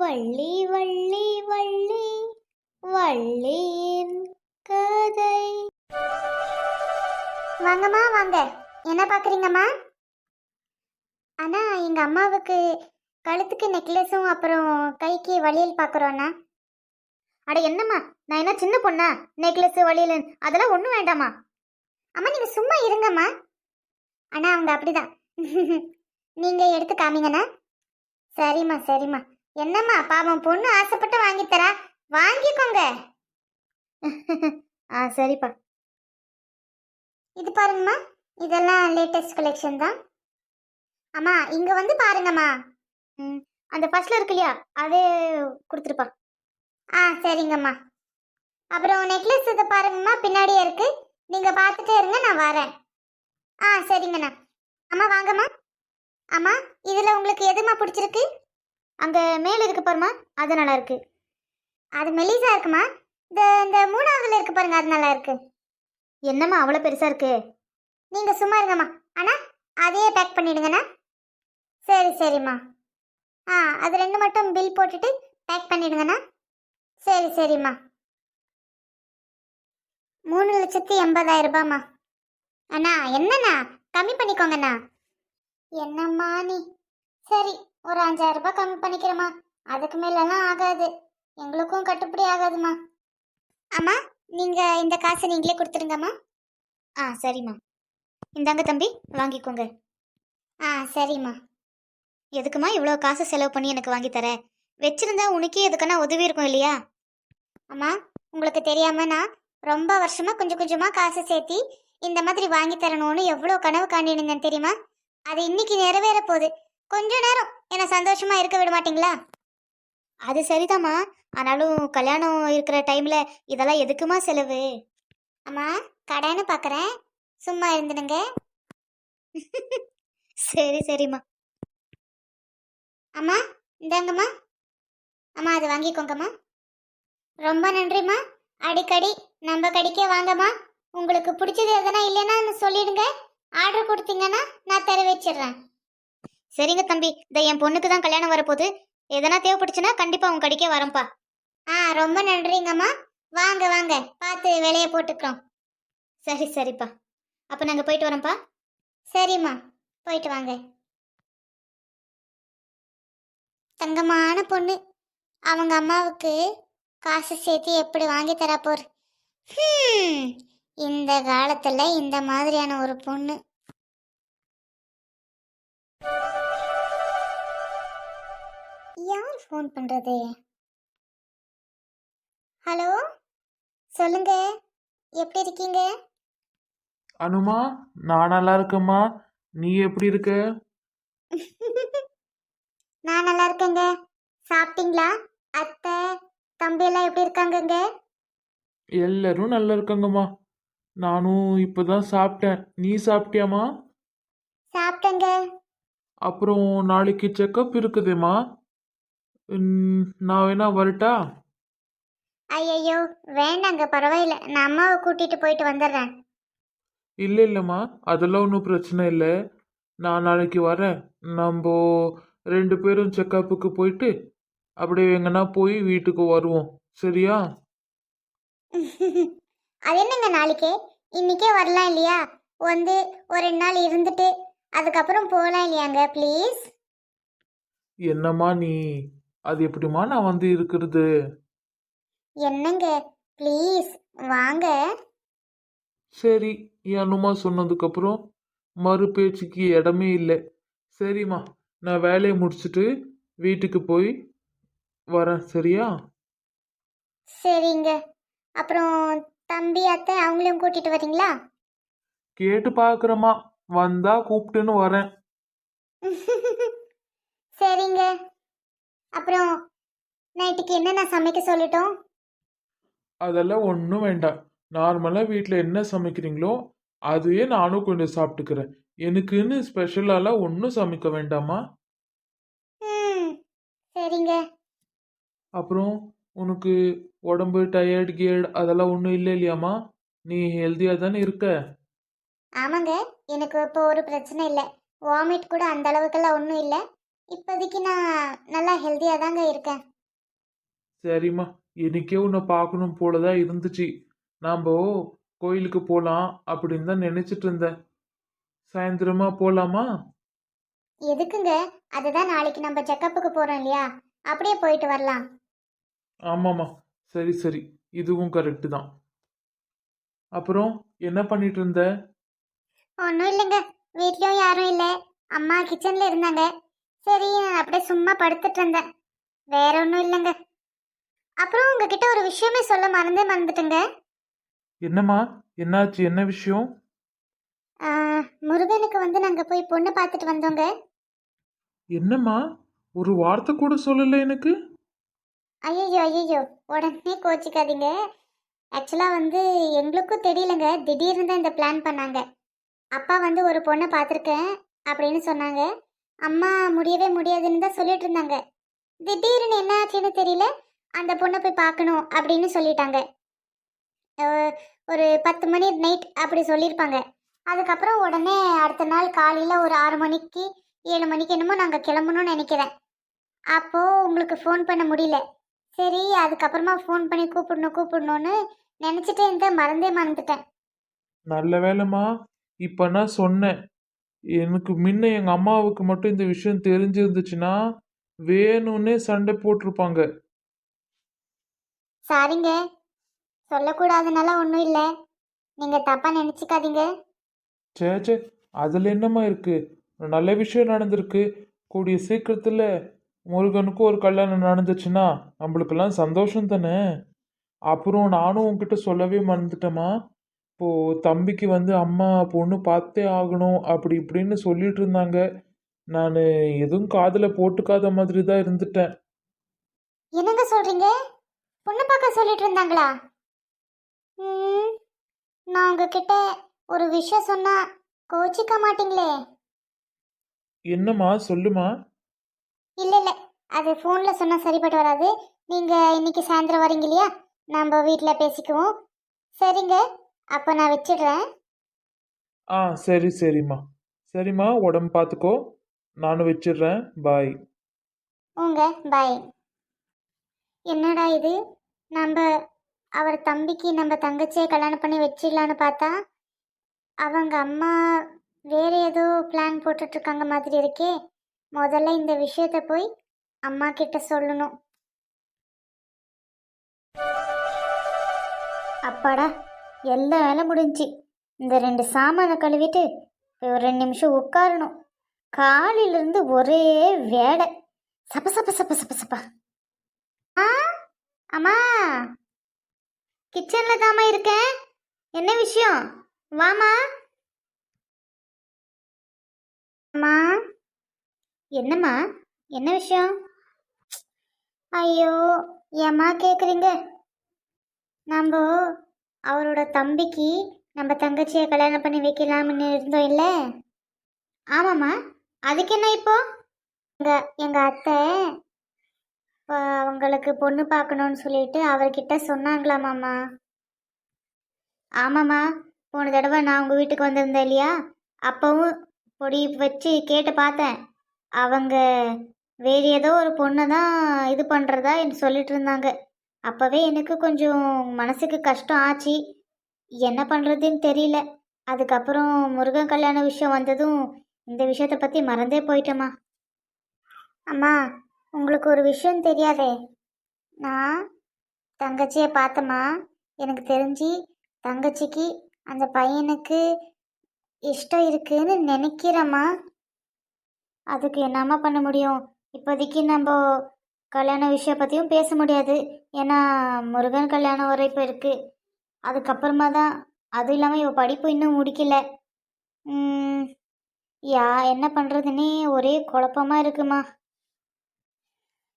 வள்ளி வள்ளி வள்ளி வள்ளியின் கதை. வாங்கம்மா வாங்க. என்ன பார்க்குறீங்கம்மா? அண்ணா, எங்கள் அம்மாவுக்கு கழுத்துக்கு நெக்லஸும் அப்புறம் கைக்கு வளையல் பார்க்குறோண்ணா. அட என்னம்மா, நான் என்ன சின்ன பொண்ணா? நெக்லஸ் வளையல் அதெல்லாம் ஒன்றும் வேண்டாமா? அம்மா நீங்கள் சும்மா இருங்கம்மா. அண்ணா அவங்க அப்படிதான். நீங்கள் எடுத்து காமிங்கண்ணா. சரிம்மா சரிம்மா. என்னம்மா பாவம், பொண்ணு ஆசைப்பட்டு வாங்கித்தரா, வாங்கிக்கோங்க. சரிப்பா. இது பாருங்கம்மா, இதெல்லாம் லேட்டஸ்ட் கலெக்ஷன் தான். அம்மா இங்கே வந்து பாருங்கம்மா. அந்த ஃபர்ஸ்ட்ல இருக்கு இல்லையா, அதே கொடுத்துருப்பா. சரிங்கம்மா. அப்புறம் நெக்லஸ் இதை பாருங்கம்மா, பின்னாடியே இருக்கு. நீங்கள் பார்த்துட்டே இருங்க, நான் வரேன். சரிங்கண்ணா. அம்மா வாங்கம்மா. அம்மா இதில் உங்களுக்கு எதுமா பிடிச்சிருக்கு? அங்கே மேலே இருக்கு பாருமா, அது நல்லா இருக்கு. அது மெலிசா இருக்குமா? இந்த மூணாவதுல இருக்கு பாருங்க, அது நல்லா இருக்கு. என்னம்மா அவ்வளோ பெருசா இருக்கு? நீங்கள் சும்மா இருங்கம்மா. அண்ணா அதையே பேக் பண்ணிடுங்கண்ணா. சரிம்மா. அது ரெண்டு மட்டும் பில் போட்டுட்டு பேக் பண்ணிடுங்கண்ணா. சரிம்மா. 3,80,000 அண்ணா. என்னண்ணா கம்மி பண்ணிக்கோங்கண்ணா. என்னம்மா நீ? சரி, ஒரு 5,000 கம்மி பண்ணிக்கிறேம்மா. அதுக்கு மேலெல்லாம் ஆகாது, எங்களுக்கும் கட்டுப்படி ஆகாதுமா. அம்மா நீங்கள் இந்த காசை நீங்களே கொடுத்துருங்கம்மா. சரிம்மா. இந்தாங்க தம்பி, வாங்கிக்கோங்க. சரிம்மா. எதுக்குமா இவ்வளோ காசு செலவு பண்ணி எனக்கு வாங்கி தர? வச்சிருந்தா உனக்கே எதுக்குன்னா உதவி இருக்கும் இல்லையா? அம்மா உங்களுக்கு தெரியாம நான் ரொம்ப வருஷமா கொஞ்சம் கொஞ்சமாக காசு சேர்த்தி இந்த மாதிரி வாங்கி தரணும்னு எவ்வளோ கனவு காண்டினுங்கன்னு தெரியுமா? அது இன்னைக்கு நிறைவேற போகுது. கொஞ்ச நேரம் என்னை சந்தோஷமா இருக்க விட மாட்டீங்களா? அது சரிதாம்மா, ஆனாலும் கல்யாணம் இருக்கிற டைம்ல இதெல்லாம் எதுக்குமா செலவு? அம்மா கடைன்னு பார்க்குறேன், சும்மா இருந்துடுங்க. சரிம்மா. அம்மா இந்தாங்கம்மா. அம்மா அது வாங்கிக்கோங்கம்மா. ரொம்ப நன்றிம்மா. அடிக்கடி நம்ம கடைக்கே வாங்கம்மா. உங்களுக்கு பிடிச்சது எதனா இல்லைன்னா சொல்லிடுங்க. ஆர்டர் கொடுத்தீங்கன்னா நான் தர வச்சிடுறேன். சரிங்க தம்பி, இந்த என் பொண்ணுக்கு தான் கல்யாணம் வரப்போகுது. எதனா தேவைப்படுச்சுன்னா கண்டிப்பா உங்க கடைக்கே வரேன்ப்பா. ரொம்ப நன்றிங்கம்மா. வாங்க வாங்க, பார்த்து வேலையை போட்டுக்கிறோம். சரிப்பா. அப்போ நாங்கள் போயிட்டு வரோம்ப்பா. சரிம்மா, போயிட்டு வாங்க. தங்கமான பொண்ணு, அவங்க அம்மாவுக்கு காசு சேர்த்து எப்படி வாங்கி தரா போர். இந்த காலத்துல இந்த மாதிரியான ஒரு பொண்ணு. யார் ஃபோன் பண்றது? ஹலோ, சொல்லுங்க, எப்படி இருக்கீங்க? அனுமா, நான் நல்லா இருக்கேம்மா. நீ எப்படி இருக்க? நான் நல்லா இருக்கேங்க. சாப்பிட்டீங்களா? அத்தை தம்பி எல்லாம் எப்படி இருக்காங்கங்க? எல்லாரும் நல்லா இருக்காங்கம்மா. நானும் இப்பதான் சாப்பிட்டேன். நீ சாப்பிட்டியாம்மா? சாப்பிட்டேங்க. அப்புறம் நாளைக்கு செக்கப் இருக்குதேம்மா. நான் வேணா வரட்டா? ஐயோ வேண்டாங்க, பரவாயில்ல, நான் அம்மாவை கூட்டிட்டு போயிட்டு வந்துடுறேன். இல்லைம்மா, அதெல்லாம் ஒன்றும் பிரச்சனை இல்லை. நான் நாளைக்கு வரேன். நம்ம 2 பேரும் செக்கப்புக்கு போயிட்டு அப்படியே எங்கன்னா போய் வீட்டுக்கு வருவோம், சரியா? அது என்னங்க நாளைக்கு? இன்னைக்கே வரலாம் இல்லையா? வந்து ஒரு 2 நாள் இருந்துட்டு அதுக்கப்புறம் போகலாம் இல்லையாங்க? ப்ளீஸ். என்னம்மா நீ? அது எப்படிம்மா நான் வந்து இருக்கிறது? என்னங்க ப்ளீஸ் வாங்க. சரி, என் அனுமா சொன்னதுக்கப்புறம் மறு பேச்சுக்கு இடமே இல்லை. சரிம்மா, நான் வேலையை முடிச்சுட்டு வீட்டுக்கு போய் வரேன், சரியா? சரிங்க. அப்புறம் தம்பி அத்தை அவங்களையும் கூட்டிட்டு வரீங்களா? கேட்டு பார்க்குறேம்மா, வந்தா கூப்பிட்டுன்னு வரேன். சரிங்க. அப்புறம் நைட்டுக்கு என்ன நான் சமைக்க சொல்லட்டும்? அதெல்லாம் ஒன்றும் வேண்டாம். நார்மலாக வீட்டில் என்ன சமைக்கிறீங்களோ அதையே நானும் கொஞ்சம் சாப்பிட்டுக்கிறேன். எனக்குன்னு ஸ்பெஷலாலாம் ஒன்றும் சமைக்க வேண்டாமா? சரிங்க. அப்புறம் உனக்கு உடம்பு டயர்டு கியர்டு அதெல்லாம் ஒன்றும் இல்லை இல்லையாம்மா? நீ ஹெல்த்தியாக தானே இருக்க? ஆமாங்க, எனக்கு இப்போ ஒரு பிரச்சனை இல்லை. வாமிட் கூட அந்த அளவுக்கெல்லாம் ஒன்றும் இல்லை. இப்போதைக்கு நான் நல்லா ஹெல்த்தியாக தாங்க இருக்கேன். சரிம்மா, எனக்கே உன்னை பார்க்கணும் போலதான் இருந்துச்சு. நாம் கோயிலுக்கு போகலாம் அப்படின்னு தான் நினைச்சிட்டு இருந்தேன். சாயந்தரமா போலாமா? எதுக்குங்க? அதுதான் நாளைக்கு நம்ம செக்கப்புக்கு போறோம் இல்லையா, அப்படியே போயிட்டு வரலாம். ஆமாம்மா, சரி சரி, இதுவும் கரெக்டு தான். அப்புறம் என்ன பண்ணிட்டு இருந்த? ஒன்றும் இல்லைங்க, வீட்லயும் யாரும் இல்லை, அம்மா கிச்சன்ல இருந்தாங்க. சரி, நான் அப்படியே சும்மா படுத்துட்டு இருந்தேன். வேற ஒன்றும் இல்லைங்க. அப்புறம் உங்ககிட்ட ஒரு விஷயமே சொல்ல மறந்துட்டுங்க. என்னம்மா, என்னாச்சு? என்ன விஷயம்? முருகனுக்கு வந்து நாங்கள் போய் பொண்ணு பார்த்துட்டு வந்தோங்க. என்னம்மா, ஒரு வார்த்தை கூட சொல்லல எனக்கு? ஐயோ ஐயோ, உடனே கோச்சிக்காதீங்க. ஆக்சுவலாக வந்து எங்களுக்கும் தெரியலங்க, திடீர்னு தான் இந்த பிளான் பண்ணாங்க. அப்பா வந்து ஒரு பொண்ணை பார்த்துருக்கேன் அப்படின்னு சொன்னாங்க. அம்மா முடியவே முடியாதுன்னு தான் சொல்லிட்டு இருந்தாங்க. திடீர்னு என்ன ஆச்சுன்னு தெரியல, அந்த பொண்ணை போய் பார்க்கணும் அப்படின்னு சொல்லிட்டாங்க. ஒரு 10 மணி நைட் அப்படி சொல்லியிருப்பாங்க. அதுக்கப்புறம் உடனே அடுத்த நாள் காலையில் ஒரு 6 மணிக்கு 7 மணிக்கு என்னமோ நாங்கள் கிளம்பணும்னு நினைக்கிறேன். அப்போது உங்களுக்கு ஃபோன் பண்ண முடியல. சரி, அதுக்கப்புறமா ஃபோன் பண்ணி கூப்பிடணும்னு நினச்சிட்டே இருந்தேன், மறந்துட்டேன். நல்ல வேலைம்மா, இப்ப நான் சொன்னேன். எனக்கு முன்ன எங்க அம்மாவுக்கு மட்டும் இந்த விஷயம் தெரிஞ்சிருந்துச்சுன்னா வேணும்னே சண்டை போட்டிருப்பாங்க. சாரிங்க, சொல்லக்கூடாதுனால ஒன்றும் இல்லை, நீங்கள் தப்பாக நினச்சிக்காதீங்க. சே, அதுல என்னம்மா இருக்கு? ஒரு நல்ல விஷயம் நடந்திருக்கு. கூடிய சீக்கிரத்துல முருகனுக்கும் ஒரு கல்யாணம் நடந்துச்சுன்னா நம்மளுக்கெல்லாம் சந்தோஷம் தானே. அப்புறம் நானும் உன்கிட்ட சொல்லவே மறந்துட்டேம்மா. இப்போ தம்பிக்கு வந்து அம்மா பொண்ணு பார்த்தே ஆகணும் அப்படி இப்படின்னு சொல்லிட்டு இருந்தாங்க. நான் எதுவும் காதுல போட்டுக்காத மாதிரி தான் இருந்துட்டேன். என்னங்க சொல்கிறீங்க? பொண்ணு பார்க்க சொல்லிட்டு இருந்தாங்களா? நான் உங்ககிட்ட ஒரு விஷயம் சொன்னா கோச்சிக்க மாட்டீங்களே? என்னம்மா, சொல்லுமா. இல்லை இல்லை, அது ஃபோனில் சொன்னால் சரிப்பட்டு வராது. நீங்கள் இன்னைக்கு சாயந்தரம் வரீங்க இல்லையா, நம்ம வீட்டில் பேசிக்குவோம். சரிங்க, அப்போ நான் வச்சிடுறேன். சரி சரிம்மா. சரிம்மா, உடம்பு பார்த்துக்கோ. நானும் வச்சிடுறேன். பாய். பாய். என்னடா இது, நம்ம அவர் தம்பிக்கு நம்ம தங்கச்சியை கல்யாணம் பண்ணி வச்சிடலான்னு பார்த்தா அவங்க அம்மா வேற ஏதோ பிளான் போட்டுட்ருக்காங்க மாதிரி இருக்கே. முதல்ல இந்த விஷயத்த போய் அம்மா கிட்ட சொல்லணும். அப்பாடா, எல்லா வேலை முடிஞ்சு. இந்த 2 சாமானை கழுவிட்டு ஒரு 2 நிமிஷம் உட்காரணும். காலையிலேருந்து ஒரே வேலை, சப்ப சப்ப சப்ப சப்ப சப்பா. அம்மா, கிச்சன்ல தாமா இருக்கேன். என்ன விஷயம்? வாமா. அம்மா. என்னம்மா, என்ன விஷயம்? ஐயோ, ஏம்மா கேட்குறீங்க? நம்ம அவரோட தம்பிக்கு நம்ம தங்கச்சியை கல்யாணம் பண்ணி வைக்கலாம்னு இருந்தோம் இல்லை? ஆமாம்மா, அதுக்கு என்ன இப்போ? எங்கள் அத்தை இப்போ அவங்களுக்கு பொண்ணு பார்க்கணுன்னு சொல்லிட்டு அவர்கிட்ட சொன்னாங்களாமாம்மா. ஆமாம்மா, போன தடவை நான் உங்கள் வீட்டுக்கு வந்திருந்தேன் இல்லையா, அப்போவும் பொடி வச்சு கேட்டு பார்த்தேன். அவங்க வேறு ஏதோ ஒரு பொண்ணை தான் இது பண்ணுறதா என்று சொல்லிட்டு இருந்தாங்க. அப்போவே எனக்கு கொஞ்சம் மனசுக்கு கஷ்டம் ஆச்சு, என்ன பண்ணுறதுன்னு தெரியல. அதுக்கப்புறம் முருகன் கல்யாண விஷயம் வந்ததும் இந்த விஷயத்தை பற்றி மறந்தே போயிட்டேம்மா. அம்மா, உங்களுக்கு ஒரு விஷயம் தெரியாதே, நான் தங்கச்சியை பார்த்தம்மா. எனக்கு தெரிஞ்சு தங்கச்சிக்கு அந்த பையனுக்கு இஷ்டம் இருக்குன்னு நினைக்கிறேம்மா. அதுக்கு என்னம்மா பண்ண முடியும்? இப்போதைக்கு நம்ம கல்யாண விஷயம் பற்றியும் பேச முடியாது, ஏன்னா முருகன் கல்யாணம் வரை இப்போ இருக்குது. அதுக்கப்புறமா தான், அதுவும் இல்லாமல் இவள் படிப்பு இன்னும் முடிக்கல. என்ன பண்ணுறதுன்னே ஒரே குழப்பமாக இருக்குமா.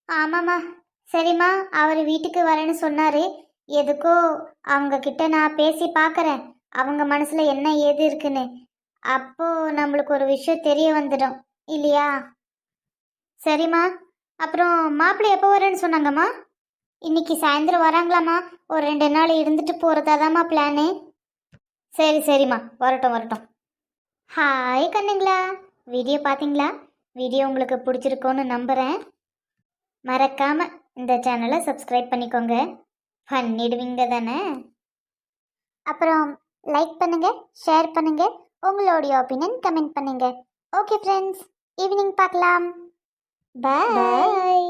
ஆமாம்மா, சரிம்மா, அவர் வீட்டுக்கு வரேன்னு சொன்னார். எதுக்கோ அவங்க கிட்ட நான் பேசி பார்க்குறேன், அவங்க மனசில் என்ன ஏது இருக்குன்னு. அப்போது நம்மளுக்கு ஒரு விஷயம் தெரிய வந்துடும் இல்லையா? சரிம்மா, அப்புறம் மாப்பிள்ளை எப்போ வரேன்னு சொன்னாங்கம்மா? இன்னைக்கு சாயந்தரம் வராங்களாம்மா. ஒரு 2 நாள் இருந்துட்டு போகிறதாதாம்மா பிளானு. சரிம்மா, வரட்டும். ஹாய் கண்ணுங்களா, வீடியோ பார்த்தீங்களா? வீடியோ உங்களுக்கு பிடிச்சிருக்கோன்னு நம்புகிறேன். மறக்காமல் இந்த சேனலை சப்ஸ்கிரைப் பண்ணிக்கோங்க. பண்ணிடுவீங்க தானே? அப்புறம் லைக் பண்ணுங்க, ஷேர் பண்ணுங்க, உங்களுடைய ஒப்பீனியன் கமெண்ட் பண்ணுங்க. ஓகே ஃப்ரெண்ட்ஸ், ஈவினிங் பார்க்கலாம். பை.